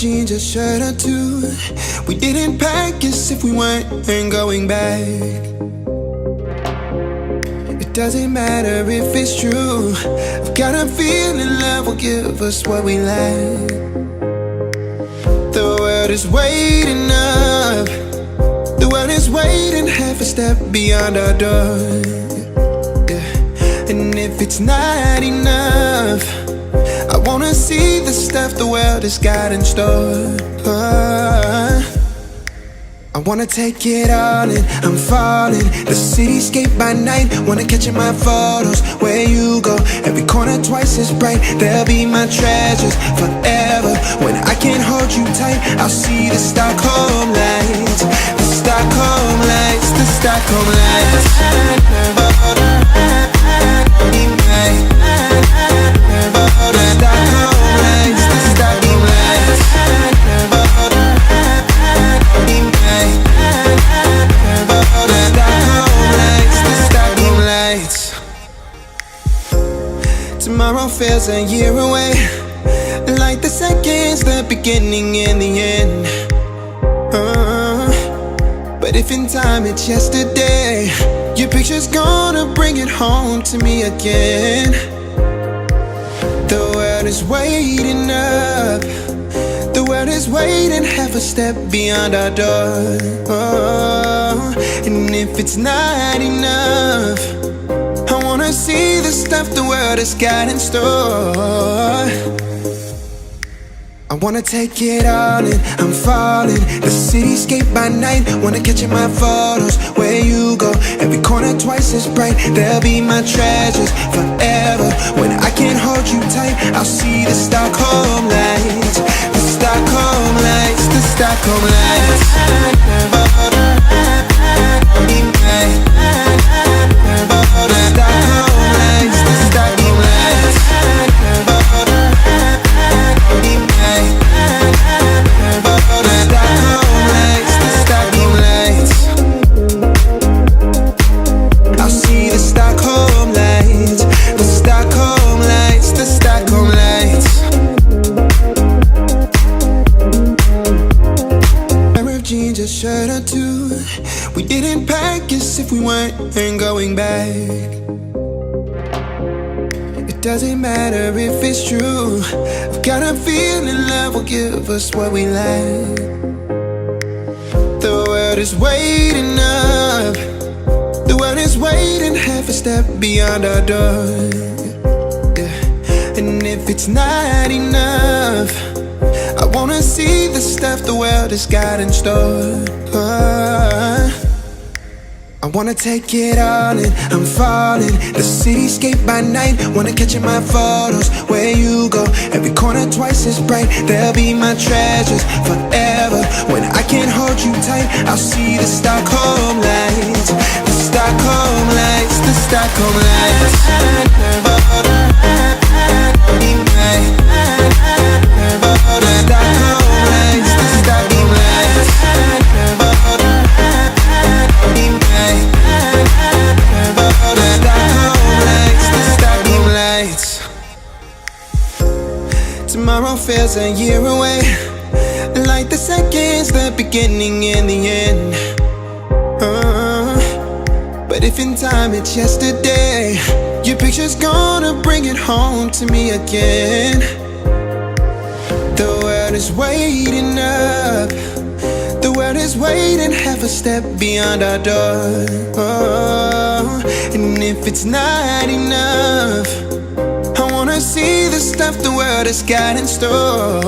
jeans, a shirt or two. We didn't pack as if we weren't going back. It doesn't matter if it's true. I've got a feeling love will give us what we lack. The world is waiting up. The world is waiting half a step beyond our door. Yeah. And if it's not enough, I wanna see the stuff the world has got in store. I wanna take it all in, I'm falling. The cityscape by night, wanna catch in my photos. Where you go, every corner twice as bright. They'll be my treasures forever. When I can't hold you tight, I'll see the Stockholm lights. The Stockholm lights, the Stockholm lights. Tomorrow feels a year away, like the seconds, the beginning and the end. But if in time it's yesterday, your picture's gonna bring it home to me again. The world is waiting up. The world is waiting half a step beyond our door. And if it's not enough, I wanna see the stuff the world has got in store. I wanna take it all in, I'm falling. The cityscape by night, wanna catch in my photos. Where you go, every corner twice as bright. They'll be my treasures forever. When I can't hold you tight, I'll see the Stockholm lights. The Stockholm lights, the Stockholm lights. Shirt or two. We didn't pack as if we weren't going back. It doesn't matter if it's true. I've got a feeling love will give us what we lack. The world is waiting up. The world is waiting half a step beyond our door. Yeah. And if it's not enough, I wanna see the stuff the world has got in store. I wanna take it all in, I'm falling. The cityscape by night, wanna catch in my photos. Where you go, every corner twice as bright. They'll be my treasures forever. When I can't hold you tight, I'll see the Stockholm lights. The Stockholm lights, the Stockholm lights. Tomorrow feels a year away, like the seconds, the beginning and the end. But if in time it's yesterday, your picture's gonna bring it home to me again. The world is waiting up. The world is waiting half a step beyond our door. And if it's not enough, I wanna see the stuff the world has got in store.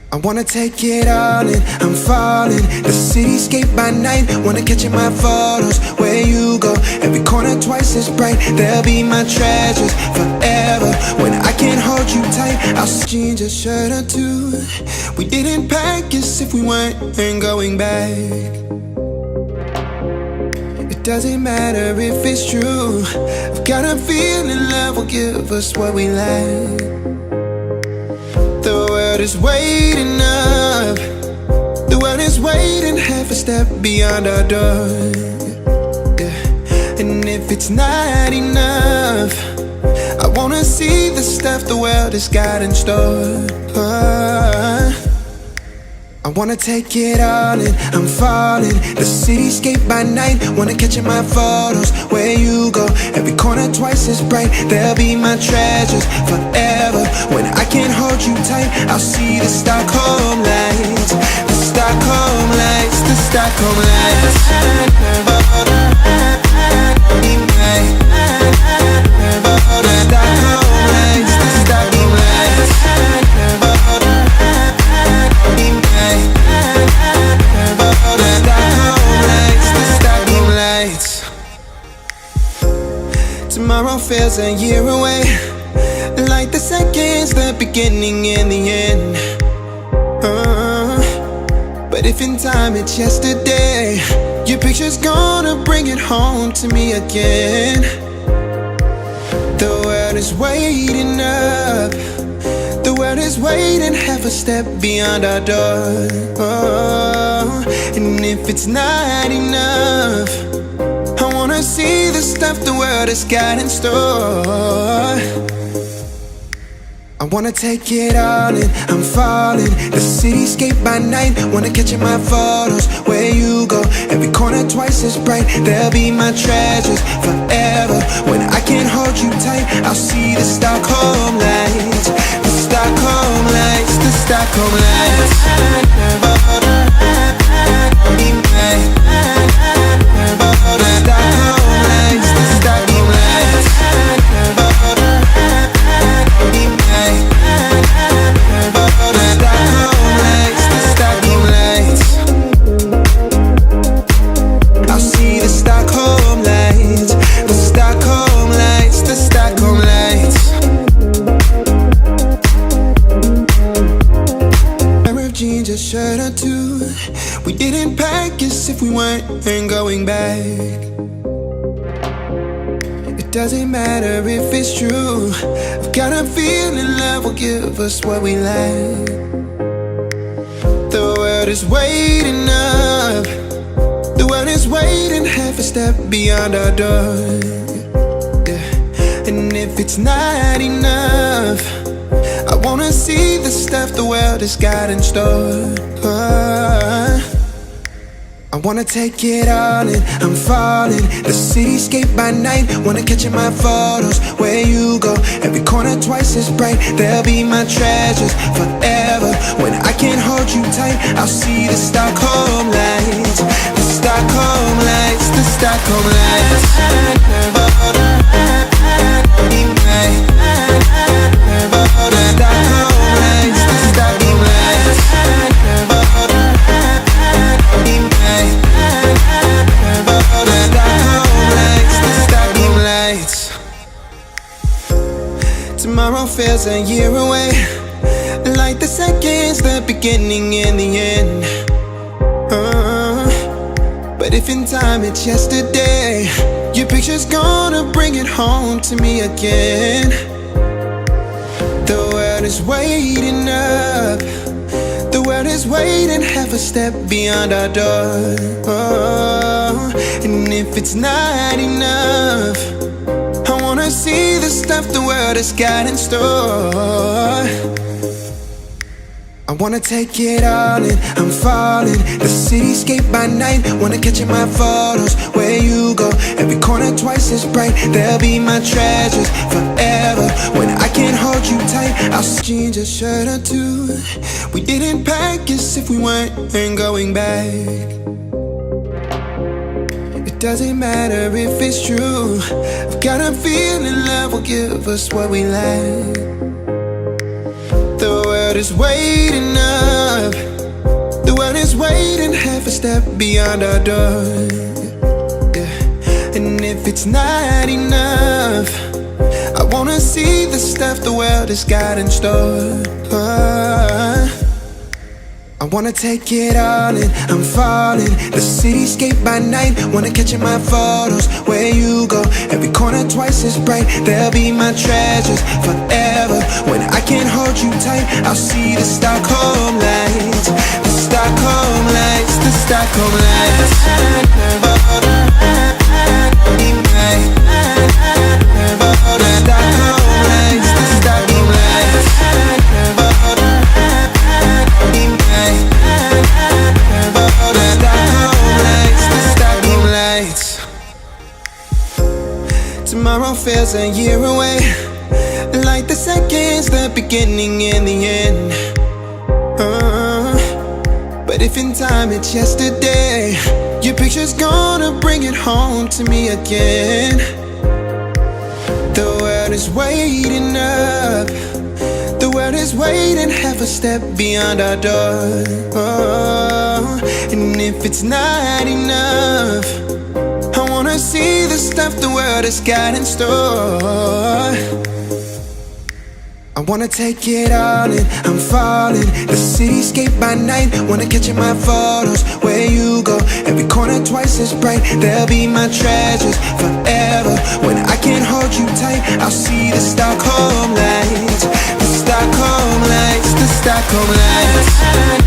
I wanna take it all in, I'm falling. The cityscape by night, wanna catch in my photos. Where you go, every corner twice as bright. They'll be my treasures forever. When I can't hold you tight, I'll jeans, a shirt or two. We didn't pack as if we weren't going back. It doesn't matter if it's true. I've got a feeling love will give us what we lack. The world is waiting up. The world is waiting half a step beyond our door. Yeah. And if it's not enough, I wanna see the stuff the world has got in store. wanna take it all in, I'm falling. The cityscape by night, wanna catch in my photos. Where you go, every corner twice as bright. They'll be my treasures forever. When I can't hold you tight, I'll see the Stockholm lights. The Stockholm lights, the Stockholm lights. Tomorrow feels a year away, like the seconds, the beginning and the end. But if in time it's yesterday, your picture's gonna bring it home to me again. The world is waiting up, the world is waiting half a step beyond our door. And if it's not enough, I wanna see the stuff the world has got in store. I wanna take it all in, I'm falling. The cityscape by night, wanna catch in my photos. Where you go, every corner twice as bright. They'll be my treasures forever. When I can't hold you tight, I'll see the Stockholm lights. The Stockholm lights, the Stockholm lights. Shirt or two, we didn't pack as if we weren't going back. It doesn't matter if it's true, I've got a feeling love will give us what we like. The world is waiting up, the world is waiting half a step beyond our door. Yeah. And if it's not enough, I wanna see the stuff the world has got in store. I wanna take it all in, I'm falling. The cityscape by night, wanna catch in my photos. Where you go, every corner twice as bright. They'll be my treasures forever. When I can't hold you tight, I'll see the Stockholm lights. The Stockholm lights, the Stockholm lights. Tomorrow feels a year away, like the seconds, the beginning and the end. But if in time it's yesterday, your picture's gonna bring it home to me again. The world is waiting up, the world is waiting half a step beyond our door. And if it's not enough, I wanna see the stuff the world has got in store. I wanna take it all in, I'm falling. The cityscape by night, wanna catch in my photos. Where you go, every corner twice as bright. They'll be my treasures forever. When I can't hold you tight, I'll change a shirt or two. We didn't pack as if we weren't going back. It doesn't matter if it's true, I've got a feeling love will give us what we like. The world is waiting up, the world is waiting half a step beyond our door. Yeah. And if it's not enough, I wanna see the stuff the world has got in store. I wanna take it all in, I'm falling. The cityscape by night, wanna catch in my photos. Where you go, every corner twice as bright. They'll be my treasures forever. When I can't hold you tight, I'll see the Stockholm lights. The Stockholm lights, the Stockholm lights. Stockholm lights. tomorrow feels a year away, like the seconds, the beginning and the end. But if in time it's yesterday, your picture's gonna bring it home to me again. The world is waiting up, the world is waiting half a step beyond our door. And if it's not enough, I wanna see the stuff the world has got in store. I wanna take it all in, I'm falling. The cityscape by night, wanna catch in my photos. Where you go, every corner twice as bright. They'll be my treasures forever. When I can't hold you tight, I'll see the Stockholm lights. The Stockholm lights, the Stockholm lights.